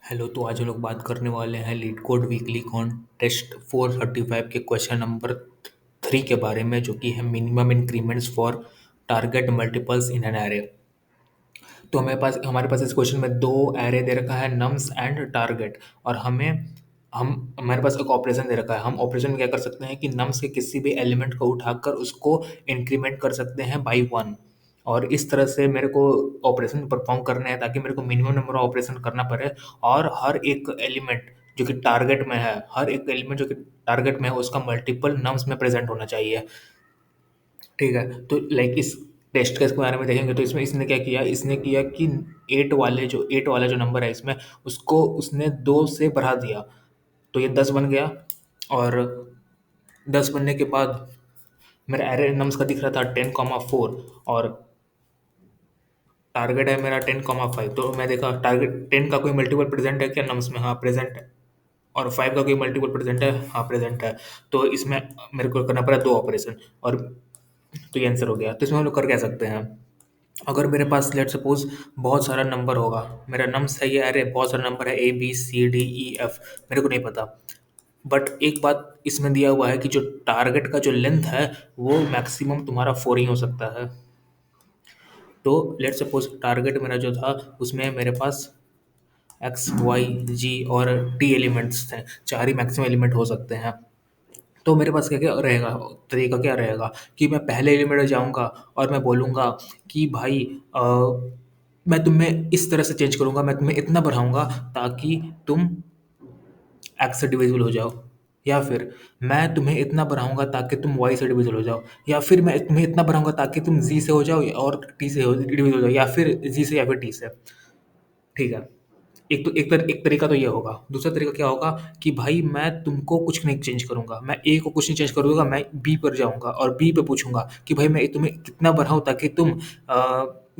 Hello. तो आज हम लोग बात करने वाले हैं लीड कोड वीकली कॉन्टेस्ट 435 के क्वेश्चन नंबर 3 के बारे में, जो कि है minimum increments for target multiples in an array. तो हमारे पास इस क्वेश्चन में दो एरे दे रखा है, नम्स एंड टारगेट। और हम हमारे पास एक ऑपरेशन दे रखा है। हम ऑपरेशन क्या कर सकते हैं कि नम्स के किसी भी एलिमेंट को उठाकर उसको इंक्रीमेंट कर सकते हैं बाई 1। और इस तरह से मेरे को ऑपरेशन परफॉर्म करने हैं ताकि मेरे को मिनिमम नंबर ऑफ ऑपरेशन करना पड़े। और हर एक एलिमेंट जो कि टारगेट में है, हर एक एलिमेंट जो कि टारगेट में है, उसका मल्टीपल नम्स में प्रेजेंट होना चाहिए। ठीक है। तो लाइक इस टेस्ट केस के बारे में देखेंगे तो इसमें इसने किया कि एट वाला जो नंबर है इसमें, उसको उसने 2 से बढ़ा दिया। तो ये 10 बन गया। और 10 बनने के बाद मेरा एरे नम्स का दिख रहा था 10,4। और टारगेट है मेरा 10,5। तो मैं देखा टारगेट 10 का कोई मल्टीपल प्रेजेंट है क्या नम्स में? हाँ, प्रेजेंट है। और 5 का कोई मल्टीपल प्रेजेंट है? हाँ, प्रेजेंट है। तो इसमें मेरे को करना पड़ा 2 ऑपरेशन। और तो ये आंसर हो गया। तो इसमें हम लोग कर क्या सकते हैं? अगर मेरे पास लेट सपोज बहुत सारा नंबर होगा, मेरा नम्स है ये, अरे बहुत सारा नंबर है ABCDEF, मेरे को नहीं पता। बट एक बात इसमें दिया हुआ है कि जो टारगेट का जो लेंथ है वो मैक्सिमम तुम्हारा 4 ही हो सकता है। तो लेट सपोज टारगेट मेरा जो था उसमें मेरे पास X Y G और T एलिमेंट्स थे, 4 ही मैक्सिमम एलिमेंट हो सकते हैं। तो मेरे पास क्या क्या रहेगा, तरीका क्या रहेगा कि मैं पहले एलिमेंट में जाऊँगा और मैं बोलूँगा कि भाई अ, मैं तुम्हें इस तरह से चेंज करूँगा, मैं तुम्हें इतना बढ़ाऊँगा ताकि तुम एक्स से डिविजिबल हो जाओ। या फिर मैं तुम्हें इतना बढ़ाऊँगा ताकि तुम वाई से डिविजिबल हो जाओ। या फिर मैं तुम्हें इतना बढ़ाऊँगा ताकि तुम जी से हो जाओ और टी से डिविजिबल हो जाओ, या फिर जी से या फिर टी से। ठीक है। एक तरीका तो ये होगा। दूसरा तरीका क्या होगा कि भाई मैं तुमको कुछ नहीं चेंज करूँगा, मैं ए को कुछ नहीं चेंज करूँगा, मैं बी पर जाऊँगा और बी पे पूछूँगा कि भाई मैं तुम्हें कितना बढ़ाऊँ ताकि तुम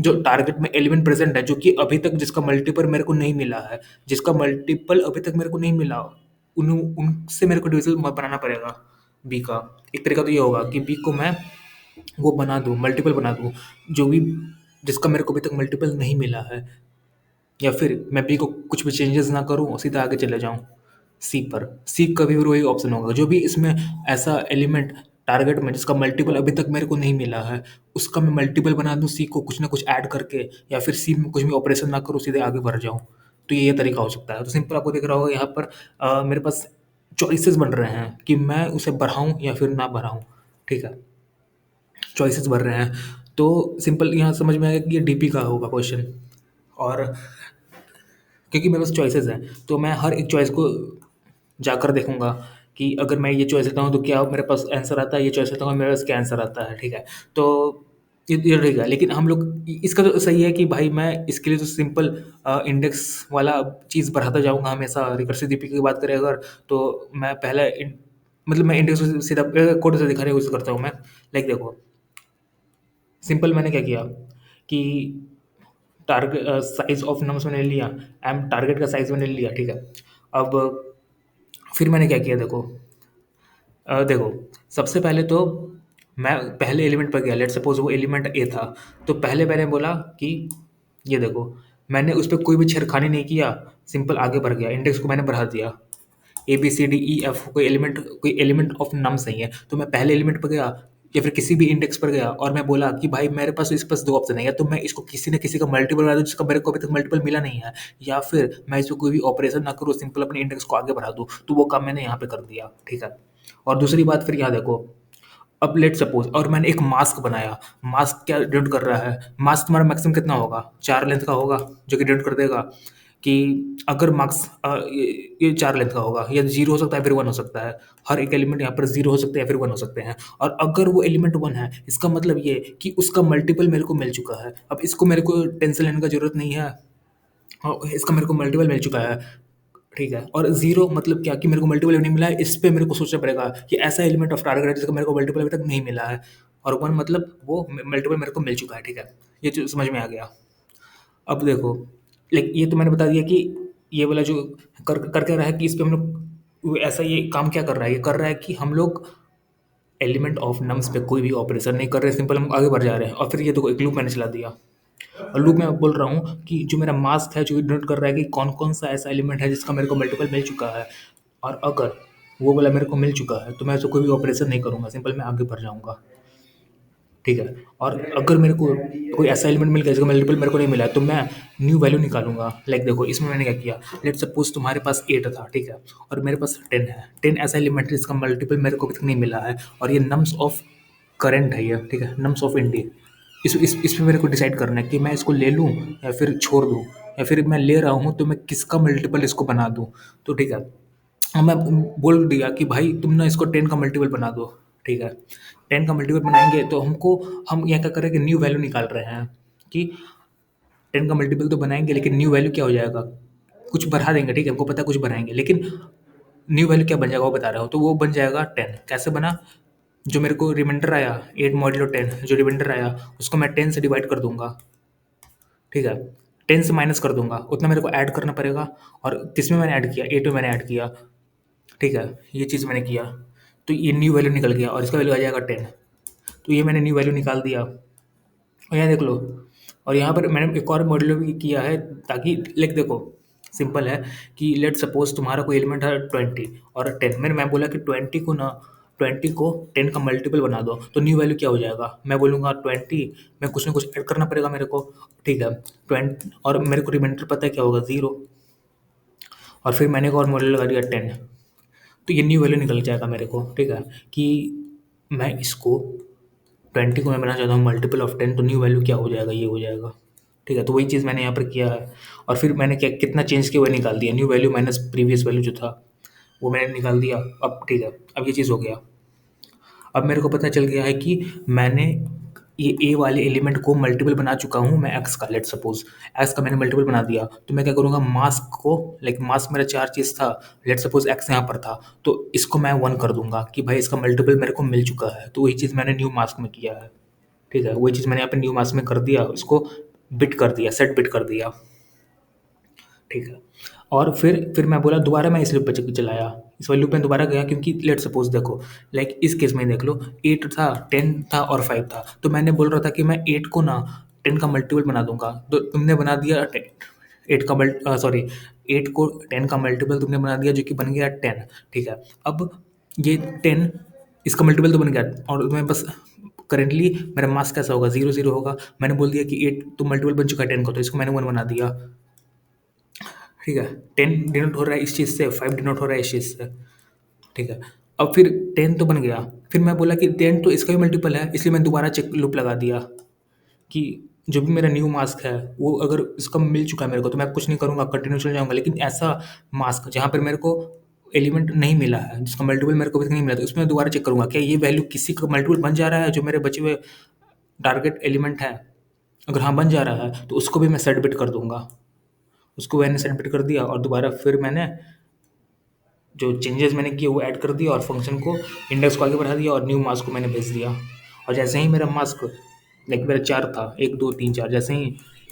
जो टारगेट में एलिमेंट प्रेज़ेंट है, जो कि अभी तक जिसका मल्टीपल मेरे को नहीं मिला है, जिसका मल्टीपल अभी तक मेरे को नहीं मिला, उनसे मेरे को डिविज़न बनाना पड़ेगा बी का। एक तरीका तो ये होगा कि बी को मैं वो बना दूँ, मल्टीपल बना दूँ, जो भी जिसका मेरे को अभी तक मल्टीपल नहीं मिला है। या फिर मैं बी को कुछ भी चेंजेस ना करूँ और सीधा आगे चले जाऊँ सी पर। सी का भी वही ऑप्शन होगा। जो भी इसमें ऐसा एलिमेंट टारगेट में जिसका मल्टीपल अभी तक मेरे को नहीं मिला है, उसका मैं मल्टीपल बना दूँ सी को कुछ ना कुछ ऐड करके, या फिर सी में कुछ भी ऑपरेशन ना करूँ, सीधे आगे बढ़ जाऊँ। तो ये तरीका हो सकता है। तो सिंपल आपको दिख रहा होगा यहाँ पर मेरे पास चॉइसेस बन रहे हैं कि मैं उसे बढ़ाऊँ या फिर ना बढ़ाऊँ। ठीक है, चॉइसेस बन रहे हैं। तो सिंपल यहाँ समझ में आएगा कि ये डीपी का होगा क्वेश्चन। और क्योंकि मेरे पास चॉइसेस हैं, तो मैं हर एक चॉइस को जाकर देखूँगा कि अगर मैं ये चॉइस लेता हूँ तो क्या मेरे पास आंसर आता है, ये चॉइस लेता हूँ मेरे पास क्या आंसर आता है। ठीक है। तो ये रहेगा। लेकिन हम लोग इसका तो सही है कि भाई मैं इसके लिए तो सिंपल इंडेक्स वाला चीज़ बढ़ाता जाऊँगा हमेशा। रिकर्सिव डीपी की बात करें अगर, तो मैं पहले मतलब मैं इंडेक्स को सीधा कोड से दिखाने की कोशिश करता हूँ मैं। लाइक देखो, सिंपल मैंने क्या किया कि टारगेट साइज़ ऑफ नम्स मैंने लिया, टारगेट का साइज़ मैंने लिया। ठीक है। अब फिर मैंने क्या किया देखो, देखो सबसे पहले तो मैं पहले एलिमेंट पर गया। लेट्स सपोज वो एलिमेंट ए था, तो पहले मैंने बोला कि ये देखो, मैंने उस पर कोई भी छेड़खानी नहीं किया, सिंपल आगे बढ़ गया, इंडेक्स को मैंने बढ़ा दिया। ABCDEF कोई एलिमेंट ऑफ नम्स नहीं है, तो मैं पहले एलिमेंट पर गया या फिर किसी भी इंडेक्स पर गया और मैं बोला कि भाई मेरे पास इस पास 2 ऑप्शन है, या तो मैं इसको किसी न किसी का मल्टीपल बना दूँ जिसका मेरे को अभी तक मल्टीपल मिला नहीं है, या फिर मैं इसको कोई भी ऑपरेशन ना करूँ, सिंपल अपने इंडेक्स को आगे बढ़ा दूँ। तो वो काम मैंने यहाँ पे कर दिया। ठीक है। और दूसरी बात फिर यहाँ देखो, अब लेट सपोज और मैंने एक मास्क बनाया। मास्क क्या डिनोट कर रहा है? मास्क तुम्हारा मैक्सिमम कितना होगा? 4 लेंथ का होगा, जो कि डिनोट कर देगा कि अगर मार्क्स ये 4 लेंथ का होगा, या 0 हो सकता है फिर 1 हो सकता है। हर एक एलिमेंट यहाँ पर 0 हो सकता है या फिर 1 हो सकते हैं। और अगर वो एलिमेंट 1 है, इसका मतलब ये कि उसका मल्टीपल मेरे को मिल चुका है। अब इसको मेरे को टेंशन लेने का ज़रूरत नहीं है। इसका मेरे को मल्टीपल मिल चुका है। ठीक है। और 0 मतलब क्या कि मेरे को मल्टीपल नहीं मिला है, इस पे मेरे को सोचना पड़ेगा कि ऐसा एलिमेंट ऑफ टारगेट है जिसका मेरे को मल्टीपल अभी तक नहीं मिला है। और 1 मतलब वो मल्टीपल मेरे को मिल चुका है। ठीक है। ये चीज़ समझ में आ गया। अब देखो, लाइक ये तो मैंने बता दिया कि ये वाला जो कर क्या रहा है कि इस पे हम लोग ऐसा ये काम क्या कर रहा है, ये कर रहा है कि हम लोग एलिमेंट ऑफ नम्स पे कोई भी ऑपरेशन नहीं कर रहे, सिंपल हम आगे बढ़ जा रहे हैं। और फिर ये देखो एक लूप मैंने चला दिया। और लूप में बोल रहा हूँ कि जो मेरा मास्क है जो डिनोट कर रहा है कि कौन कौन सा ऐसा एलिमेंट है जिसका मेरे को मल्टीपल मिल चुका है, और अगर वो वाला मेरे को मिल चुका है तो मैं उसको कोई भी ऑपरेशन नहीं करूँगा, सिंपल मैं आगे बढ़ जाऊँगा। ठीक है। और अगर मेरे को कोई ऐसा एलिमेंट मिल गया जिसका मल्टीपल मेरे को नहीं मिला है, तो मैं न्यू वैल्यू निकालूंगा। लाइक देखो इसमें मैंने क्या किया, लेट सपोज तुम्हारे पास 8 था, ठीक है, और मेरे पास 10 है। 10 ऐसा एलिमेंट है जिसका मल्टीपल मेरे को अभी तक नहीं मिला है, और ये नम्स ऑफ करंट है ये, ठीक है, नम्स ऑफ इंडी। इस पे मेरे को डिसाइड करना है कि मैं इसको ले लूँ या फिर छोड़ दूँ, या फिर मैं ले रहा हूँ तो मैं किसका मल्टीपल इसको बना दूँ। तो ठीक है, मैं बोल दिया कि भाई तुम ना इसको 10 का मल्टीपल बना दो। ठीक है, 10 का मल्टीपल बनाएंगे तो हम यहाँ क्या करेंगे, न्यू वैल्यू निकाल रहे हैं कि 10 का मल्टीपल तो बनाएंगे, लेकिन न्यू वैल्यू क्या हो जाएगा, कुछ बढ़ा देंगे। ठीक है, हमको पता है कुछ बढ़ाएंगे, लेकिन न्यू वैल्यू क्या बन जाएगा वो बता रहा हूँ। तो वो बन जाएगा 10। कैसे बना, जो मेरे को रिमाइंडर आया 8 मॉड्यूलो 10, जो रिमाइंडर आया उसको मैं 10 से डिवाइड कर दूंगा। ठीक है, 10 से माइनस कर दूंगा, उतना मेरे को ऐड करना पड़ेगा। और किसमें मैंने ऐड किया, 8 में मैंने ऐड किया। ठीक है, ये चीज़ मैंने किया, तो ये न्यू वैल्यू निकल गया और इसका वैल्यू आ जाएगा 10। तो ये मैंने न्यू वैल्यू निकाल दिया, और यहाँ देख लो। और यहाँ पर मैंने एक और मॉड्यूल भी किया है, ताकि लाइक देखो सिंपल है कि लेट सपोज तुम्हारा कोई एलिमेंट है 20 और 10। मैं बोला कि 20 को 10 का मल्टीपल बना दो, तो न्यू वैल्यू क्या हो जाएगा, मैं बोलूँगा 20 में कुछ ना कुछ ऐड करना पड़ेगा मेरे को। ठीक है, 20, और मेरे को रिमाइंडर पता है क्या होगा, 0। और फिर मैंने एक और मॉड्यूल लगा दिया 10, तो ये न्यू वैल्यू निकल जाएगा मेरे को। ठीक है, कि मैं इसको 20 को मैं बनाना चाहता हूँ मल्टीपल ऑफ 10, तो न्यू वैल्यू क्या हो जाएगा, ये हो जाएगा। ठीक है, तो वही चीज़ मैंने यहाँ पर किया है। और फिर मैंने क्या कितना चेंज किया वो निकाल दिया, new value minus previous value जो था वो मैंने निकाल दिया। अब ठीक है, अब ये चीज़ हो गया। अब मेरे को पता चल गया है कि मैंने ये ए वाले एलिमेंट को मल्टीपल बना चुका हूँ मैं एक्स का। लेट सपोज एक्स का मैंने मल्टीपल बना दिया, तो मैं क्या करूँगा, मास्क को, लाइक मास्क मेरा 4 चीज़ था, लेट सपोज एक्स यहाँ पर था, तो इसको मैं 1 कर दूंगा कि भाई इसका मल्टीपल मेरे को मिल चुका है। तो वही चीज़ मैंने न्यू मास्क में किया है। ठीक है, वही चीज़ मैंने यहाँ पे न्यू मास्क में कर दिया, उसको बिट कर दिया, सेट बिट कर दिया। ठीक है, और फिर मैं बोला दोबारा मैं इस लूप पे चलाया, इस वाले लूप में दोबारा गया, क्योंकि लेट सपोज देखो लाइक इस केस में देख लो 8 था, 10 था और 5 था। तो मैंने बोल रहा था कि मैं 8 को ना 10 का मल्टीपल बना दूंगा, तो तुमने बना दिया 8 का सॉरी 8 को 10 का मल्टीपल तुमने बना दिया, जो कि बन गया 10। ठीक है, अब ये 10 इसका मल्टीपल तो बन गया, और मैं बस करेंटली मेरा मास कैसा होगा, 0 0 होगा। मैंने बोल दिया कि 8 तो मल्टीपल बन चुका है 10 को, तो इसको मैंने 1 बना दिया। ठीक है, 10 डिनोट हो रहा है इस चीज़ से, 5 डिनोट हो रहा है इस चीज़ से। ठीक है, अब फिर 10 तो बन गया, फिर मैं बोला कि 10 तो इसका भी मल्टीपल है, इसलिए मैं दोबारा चेक लूप लगा दिया कि जो भी मेरा न्यू मास्क है वो अगर इसका मिल चुका है मेरे को, तो मैं कुछ नहीं करूँगा, कंटिन्यू चल जाऊँगा। लेकिन ऐसा मास्क जहाँ पर मेरे को एलिमेंट नहीं मिला है, जिसका मल्टीपल मेरे को अभी तक नहीं मिला, तो उसमें मैं दोबारा चेक करूँगा क्या ये वैल्यू किसी का मल्टीपल बन जा रहा है, जो मेरे बचे हुए टारगेट एलिमेंट है। अगर हाँ बन जा रहा है तो उसको भी मैं सेट बिट कर दूंगा। उसको मैंने सेट बिट कर दिया, और दोबारा फिर मैंने जो चेंजेस मैंने किए वो ऐड कर दिया, और फंक्शन को इंडेक्स को आगे बढ़ा दिया, और न्यू मास्क को मैंने भेज दिया। और जैसे ही मेरा मास्क लाइक मेरा 4 था, 1 2 3 4, जैसे ही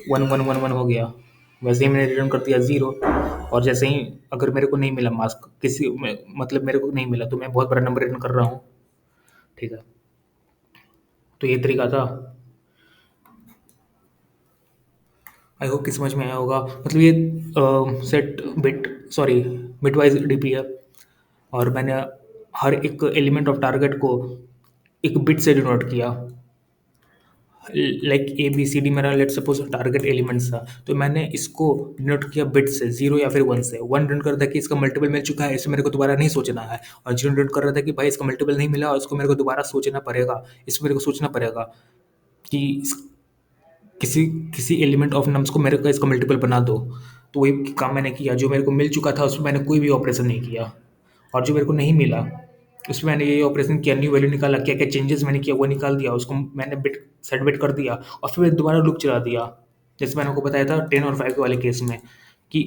1 1 1 1 हो गया, वैसे ही मैंने रिटर्न कर दिया 0। और जैसे ही अगर मेरे को नहीं मिला मास्क, मतलब मेरे को नहीं मिला, तो मैं बहुत बड़ा नंबर रिटर्न कर रहा हूँ। ठीक है, तो ये तरीका था। आई होप कि समझ में आया होगा। मतलब ये set bit sorry bit wise DP है, और मैंने हर एक एलिमेंट ऑफ टारगेट को एक बिट से डिनोट किया। Like A B C D मेरा लेट सपोज टारगेट एलिमेंट्स था, तो मैंने इसको डिनोट किया बिट से, 0 या फिर 1 से। 1 डिनोट कर रहा था कि इसका मल्टीपल मिल चुका है, इसे मेरे को दोबारा नहीं सोचना है, और 0 डिनोट कर रहा था कि भाई इसका मल्टीपल नहीं मिला और इसको मेरे को दोबारा सोचना पड़ेगा, इसको मेरे को सोचना पड़ेगा कि किसी किसी एलिमेंट ऑफ नम्स को मेरे को इसका मल्टीपल बना दो। तो वही काम मैंने किया, जो मेरे को मिल चुका था उसमें मैंने कोई भी ऑपरेशन नहीं किया, और जो मेरे को नहीं मिला उसमें मैंने ये ऑपरेशन किया, न्यू वैल्यू निकाला, क्या क्या चेंजेस मैंने किया वो निकाल दिया, उसको मैंने बिट सेट बिट कर दिया, और फिर मैंने दोबारा लूप चला दिया। जैसे मैंने आपको बताया था 10 और 5 वाले केस में कि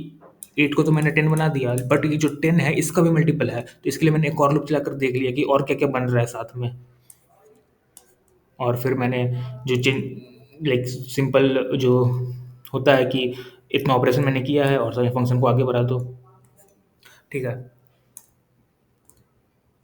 8 को तो मैंने 10 बना दिया, बट ये जो 10 है इसका भी मल्टीपल है, तो इसके लिए मैंने एक और लूप चलाकर देख लिया कि और क्या क्या बन रहा है साथ में। और फिर मैंने जो लाइक सिंपल जो होता है कि इतना ऑपरेशन मैंने किया है और सारे फंक्शन को आगे बढ़ा दो। ठीक है,